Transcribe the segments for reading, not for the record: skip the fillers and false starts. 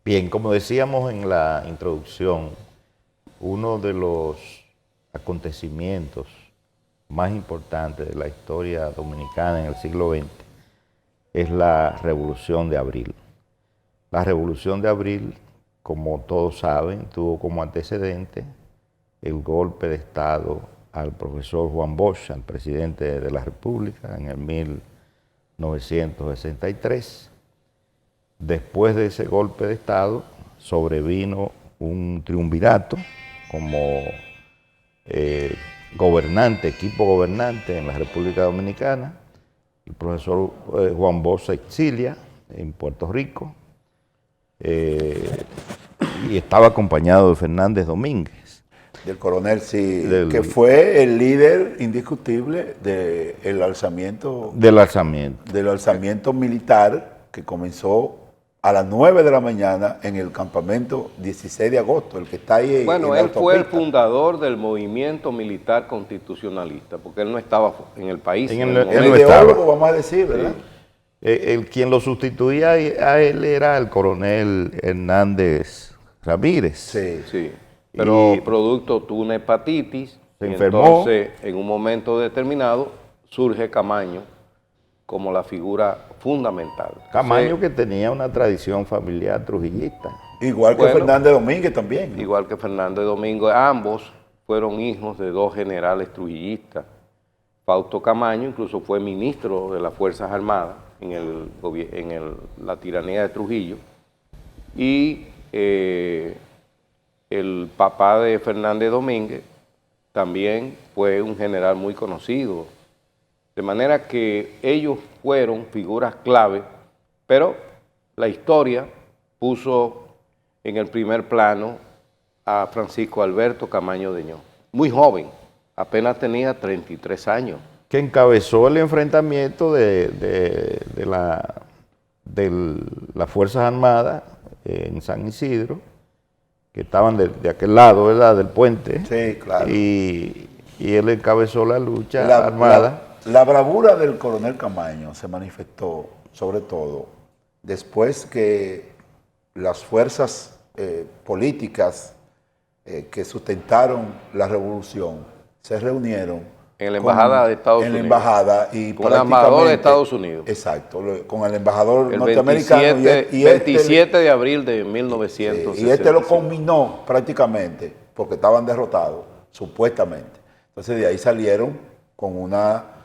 Bien, como decíamos en la introducción, uno de los acontecimientos más importantes de la historia dominicana en el siglo XX es la Revolución de Abril. La Revolución de Abril, como todos saben, tuvo como antecedente el golpe de Estado al profesor Juan Bosch, al presidente de la República, en el 1963. Después de ese golpe de Estado, sobrevino un triunvirato como equipo gobernante en la República Dominicana. El profesor Juan Bosch se exilia en Puerto Rico y estaba acompañado de Fernández Domínguez. Del coronel, sí, que fue el líder indiscutible del alzamiento militar que comenzó a las 9 de la mañana en el campamento 16 de agosto, el que está ahí. Bueno, él fue el fundador del movimiento militar constitucionalista, porque él no estaba en el país. Él no estaba. Vamos a decir, ¿verdad? Sí. Quien lo sustituía a él era el coronel Hernández Ramírez. Sí, sí. Pero producto tuvo una hepatitis, se enfermó. Entonces en un momento determinado surge Camaño como la figura fundamental. Camaño, que tenía una tradición familiar trujillista. Igual que Fernández Domínguez también, ¿no? Igual que Fernández Domínguez, ambos fueron hijos de dos generales trujillistas. Fausto Camaño incluso fue ministro de las Fuerzas Armadas en la tiranía de Trujillo, y el papá de Fernández Domínguez también fue un general muy conocido. De manera que ellos fueron figuras clave, pero la historia puso en el primer plano a Francisco Alberto Camaño Deñó, muy joven, apenas tenía 33 años. Que encabezó el enfrentamiento de las Fuerzas Armadas en San Isidro, que estaban de aquel lado, ¿verdad?, del puente. Sí, claro. Y él encabezó la lucha armada. La bravura del coronel Camaño se manifestó sobre todo después que las fuerzas políticas que sustentaron la revolución se reunieron en la embajada de Estados Unidos. En la embajada y con el embajador de Estados Unidos. Exacto, con el embajador el norteamericano. 27 de abril de 1960. Y este lo combinó prácticamente porque estaban derrotados, supuestamente. Entonces de ahí salieron con una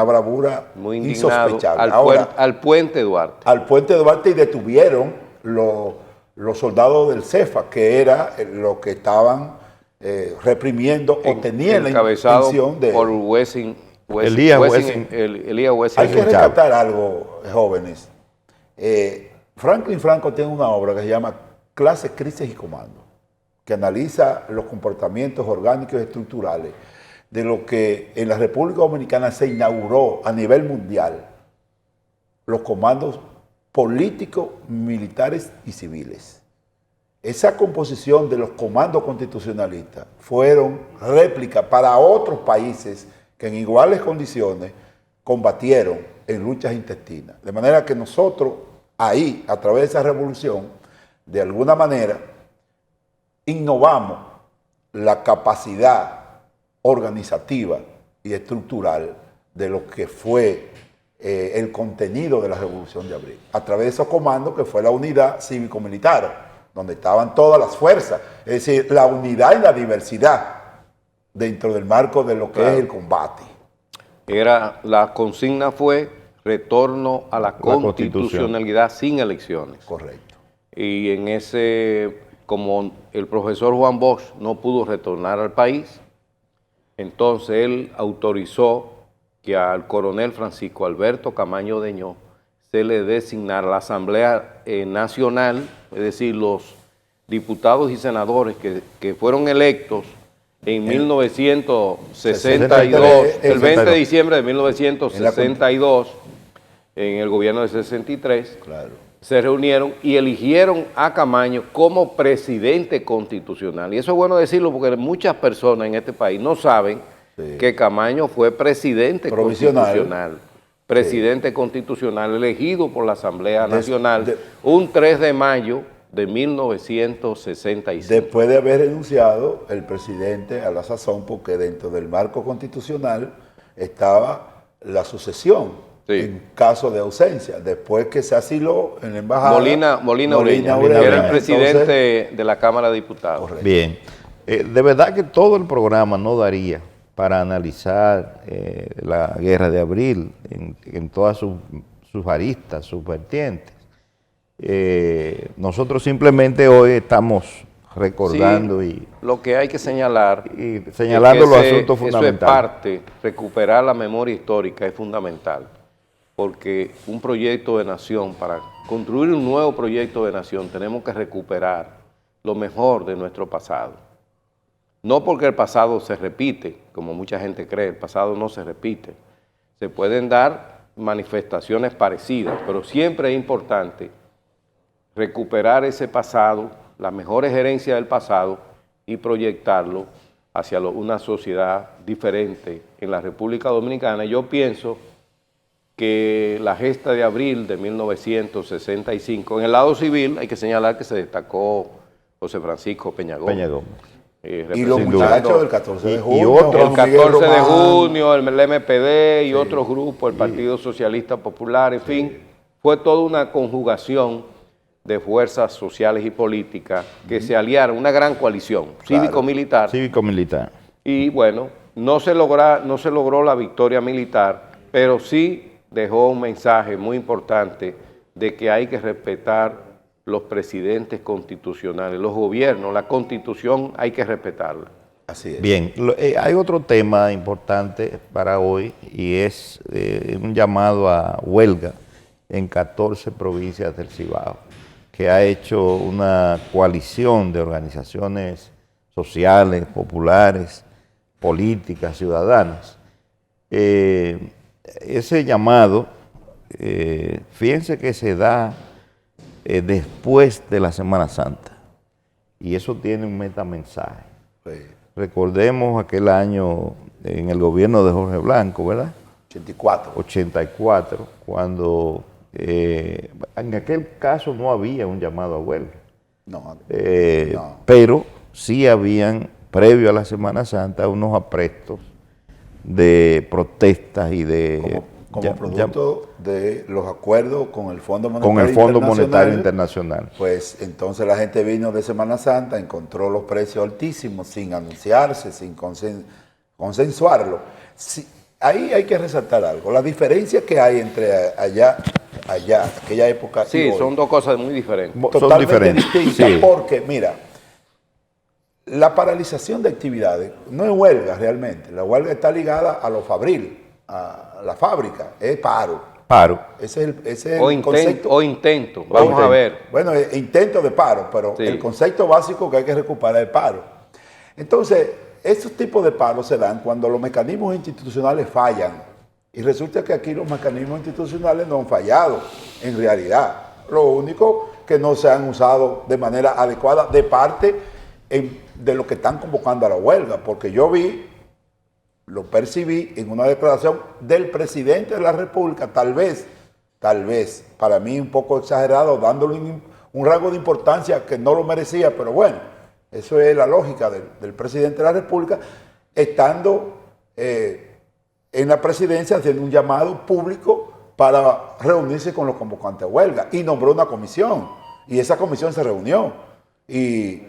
bravura muy insospechable. Al puente Duarte. Al puente Duarte, y detuvieron los soldados del CEFA, que era lo que estaban reprimiendo o tenían la intención de... por Elías Wessing. Hay que rescatar algo, jóvenes. Franklin Franco tiene una obra que se llama Clases, Crisis y Comando, que analiza los comportamientos orgánicos y estructurales de lo que en la República Dominicana se inauguró a nivel mundial, los comandos políticos, militares y civiles. Esa composición de los comandos constitucionalistas fueron réplica para otros países que en iguales condiciones combatieron en luchas intestinas. De manera que nosotros ahí, a través de esa revolución, de alguna manera, innovamos la capacidad organizativa y estructural de lo que fue el contenido de la Revolución de Abril, a través de esos comandos que fue la unidad cívico-militar, donde estaban todas las fuerzas, es decir, la unidad y la diversidad dentro del marco de lo que es el combate. La consigna fue retorno a la constitucionalidad sin elecciones. Correcto. Y en ese, como el profesor Juan Bosch no pudo retornar al país, entonces él autorizó que al coronel Francisco Alberto Camaño Deñó se le designara la Asamblea Nacional, es decir, los diputados y senadores que fueron electos en 1962, el 20 de diciembre de 1962, en el gobierno de 63, claro, se reunieron y eligieron a Camaño como presidente constitucional. Y eso es bueno decirlo porque muchas personas en este país no saben que Camaño fue presidente constitucional. presidente constitucional elegido por la Asamblea Nacional un 3 de mayo de 1965. Después de haber renunciado el presidente a la sazón, porque dentro del marco constitucional estaba la sucesión en caso de ausencia. Después que se asiló en la embajada. Molina Ureña, era el presidente de la Cámara de Diputados. Correcto. Bien, de verdad que todo el programa no daría para analizar la Guerra de Abril en todas sus aristas, sus vertientes. Nosotros simplemente hoy estamos recordando lo que hay que señalar y señalando los asuntos fundamentales. Eso es parte, recuperar la memoria histórica es fundamental, porque un proyecto de nación, para construir un nuevo proyecto de nación, tenemos que recuperar lo mejor de nuestro pasado. No porque el pasado se repite, como mucha gente cree, el pasado no se repite. Se pueden dar manifestaciones parecidas, pero siempre es importante recuperar ese pasado, las mejores herencias del pasado y proyectarlo hacia una sociedad diferente en la República Dominicana. Yo pienso que la gesta de abril de 1965, en el lado civil hay que señalar que se destacó José Francisco Peña Gómez. Y los muchachos del 14 de junio. Y otros, el 14 de junio, el MPD y otros grupos, el Partido Socialista Popular, en fin, fue toda una conjugación de fuerzas sociales y políticas que se aliaron, una gran coalición cívico-militar. Cívico-militar. Y bueno, no se logró la victoria militar, pero sí dejó un mensaje muy importante de que hay que respetar los presidentes constitucionales, los gobiernos, la Constitución hay que respetarla. Así es. Bien, hay otro tema importante para hoy y es un llamado a huelga en 14 provincias del Cibao, que ha hecho una coalición de organizaciones sociales, populares, políticas, ciudadanas. Ese llamado, fíjense que se da después de la Semana Santa, y eso tiene un metamensaje. Sí. Recordemos aquel año en el gobierno de Jorge Blanco, ¿verdad? 84, cuando en aquel caso no había un llamado a huelga. No. Pero sí habían, previo a la Semana Santa, unos aprestos de protestas y de... Como producto de los acuerdos con el Fondo Monetario Internacional. Pues entonces la gente vino de Semana Santa, encontró los precios altísimos sin anunciarse, sin consensuarlo. Sí, ahí hay que resaltar algo. La diferencia que hay entre allá, aquella época y hoy, son dos cosas muy diferentes. Totalmente distintas, porque mira, la paralización de actividades no es huelga realmente. La huelga está ligada a lo fabril, a la fábrica, es paro. Ese es el concepto. O intento, vamos a ver. Bueno, intento de paro, pero el concepto básico que hay que recuperar es paro. Entonces, esos tipos de paros se dan cuando los mecanismos institucionales fallan. Y resulta que aquí los mecanismos institucionales no han fallado, en realidad. Lo único que no se han usado de manera adecuada de parte de los que están convocando a la huelga, porque yo lo percibí en una declaración del presidente de la República, tal vez, para mí un poco exagerado, dándole un rango de importancia que no lo merecía, pero bueno, eso es la lógica del presidente de la República, estando en la presidencia haciendo un llamado público para reunirse con los convocantes a huelga, y nombró una comisión, y esa comisión se reunió, y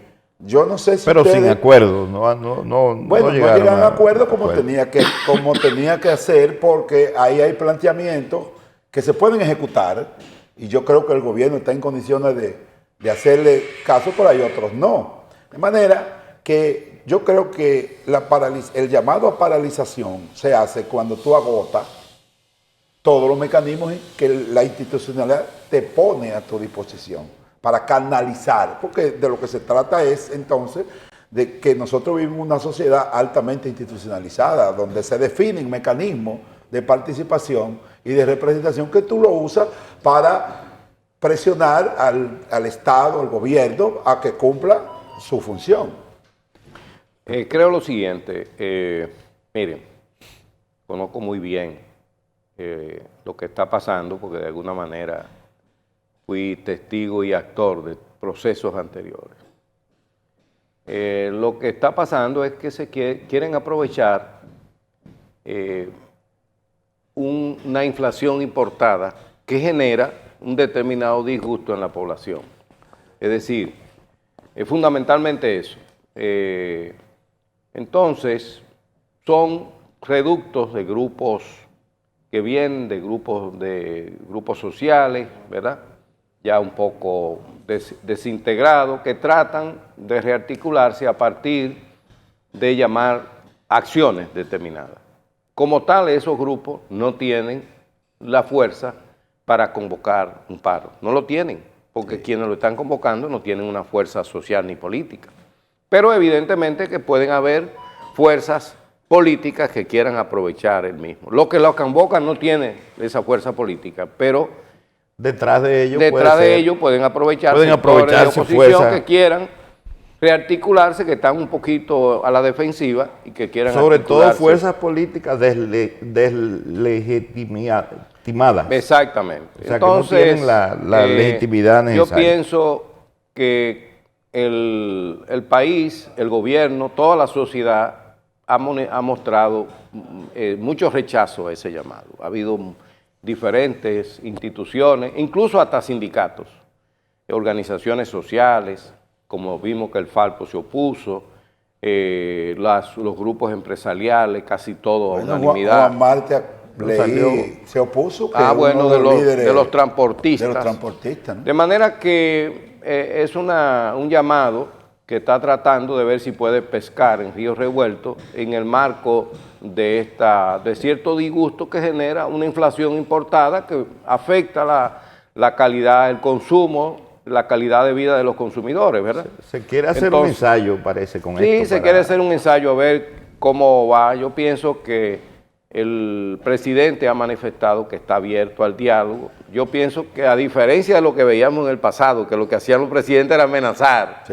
yo no sé si pero ustedes, sin acuerdo, no llegan a acuerdo como tenía que hacer, porque ahí hay planteamientos que se pueden ejecutar, y yo creo que el gobierno está en condiciones de hacerle caso, pero hay otros no. De manera que yo creo que el llamado a paralización se hace cuando tú agotas todos los mecanismos que la institucionalidad te pone a tu disposición para canalizar, porque de lo que se trata es entonces de que nosotros vivimos una sociedad altamente institucionalizada, donde se definen mecanismos de participación y de representación que tú lo usas para presionar al Estado, al gobierno, a que cumpla su función. Creo lo siguiente, miren, conozco muy bien lo que está pasando, porque de alguna manera fui testigo y actor de procesos anteriores. Lo que está pasando es que quieren aprovechar una inflación importada que genera un determinado disgusto en la población. Es decir, es fundamentalmente eso. Entonces, son reductos de grupos que vienen de grupos sociales, ¿verdad? Ya un poco desintegrados, que tratan de rearticularse a partir de llamar acciones determinadas. Como tal, esos grupos no tienen la fuerza para convocar un paro. No lo tienen, porque quienes lo están convocando no tienen una fuerza social ni política. Pero evidentemente que pueden haber fuerzas políticas que quieran aprovechar el mismo. Lo que lo convocan no tiene esa fuerza política, pero detrás de ellos pueden aprovechar su oposición fuerza que quieran rearticularse, que están un poquito a la defensiva y que quieran sobre todo fuerzas políticas deslegitimadas. Exactamente. O sea, entonces, que no tienen la legitimidad necesaria. Yo pienso que el país, el gobierno, toda la sociedad ha mostrado mucho rechazo a ese llamado. Ha habido diferentes instituciones, incluso hasta sindicatos, organizaciones sociales, como vimos que el Falpo se opuso, los grupos empresariales, casi todos a unanimidad. Juan Marta se opuso. De los transportistas. De los transportistas, ¿no? De manera que es un llamado que está tratando de ver si puede pescar en río revuelto en el marco de cierto disgusto que genera una inflación importada que afecta la calidad del consumo, la calidad de vida de los consumidores, ¿verdad? Se quiere hacer un ensayo, parece, con esto. Sí, se quiere hacer un ensayo a ver cómo va. Yo pienso que el presidente ha manifestado que está abierto al diálogo. Yo pienso que, a diferencia de lo que veíamos en el pasado, que lo que hacían los presidentes era amenazar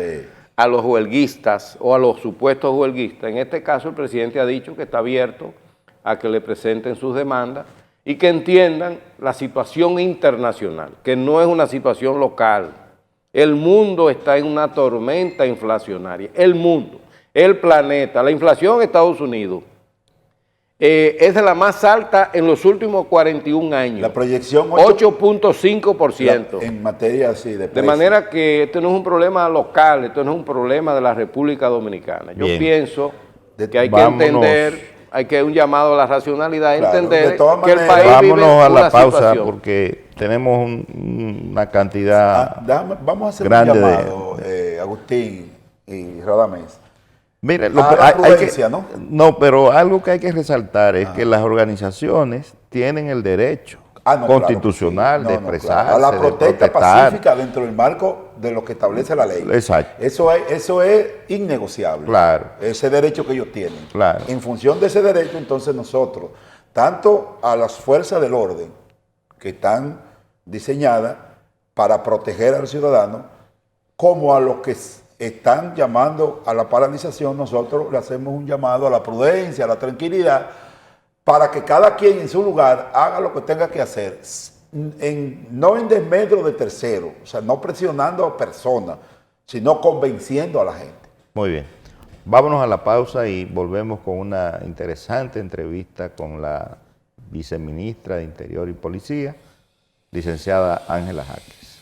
a los huelguistas o a los supuestos huelguistas, en este caso el presidente ha dicho que está abierto a que le presenten sus demandas y que entiendan la situación internacional, que no es una situación local. El mundo está en una tormenta inflacionaria. El mundo, el planeta, la inflación en Estados Unidos es de la más alta en los últimos 41 años. La proyección 8.5%. En materia así de precios. De manera que esto no es un problema local, esto no es un problema de la República Dominicana. Yo pienso que hay que entender, hay que un llamado a la racionalidad, entender que el país vive a la una pausa situación. Porque tenemos una cantidad vamos a hacer grande un llamado, Agustín y Radamés. Mire, ¿no? Pero algo que hay que resaltar es que las organizaciones tienen el derecho constitucional de expresarse, a la protesta de protestar pacífica dentro del marco de lo que establece la ley. Exacto. Eso es innegociable. Claro. Ese derecho que ellos tienen. Claro. En función de ese derecho, entonces nosotros, tanto a las fuerzas del orden que están diseñadas para proteger al ciudadano, como a los que están llamando a la paralización, nosotros le hacemos un llamado a la prudencia, a la tranquilidad, para que cada quien en su lugar haga lo que tenga que hacer, no en desmedro de terceros, o sea, no presionando a personas, sino convenciendo a la gente. Muy bien. Vámonos a la pausa y volvemos con una interesante entrevista con la viceministra de Interior y Policía, licenciada Ángela Jaques.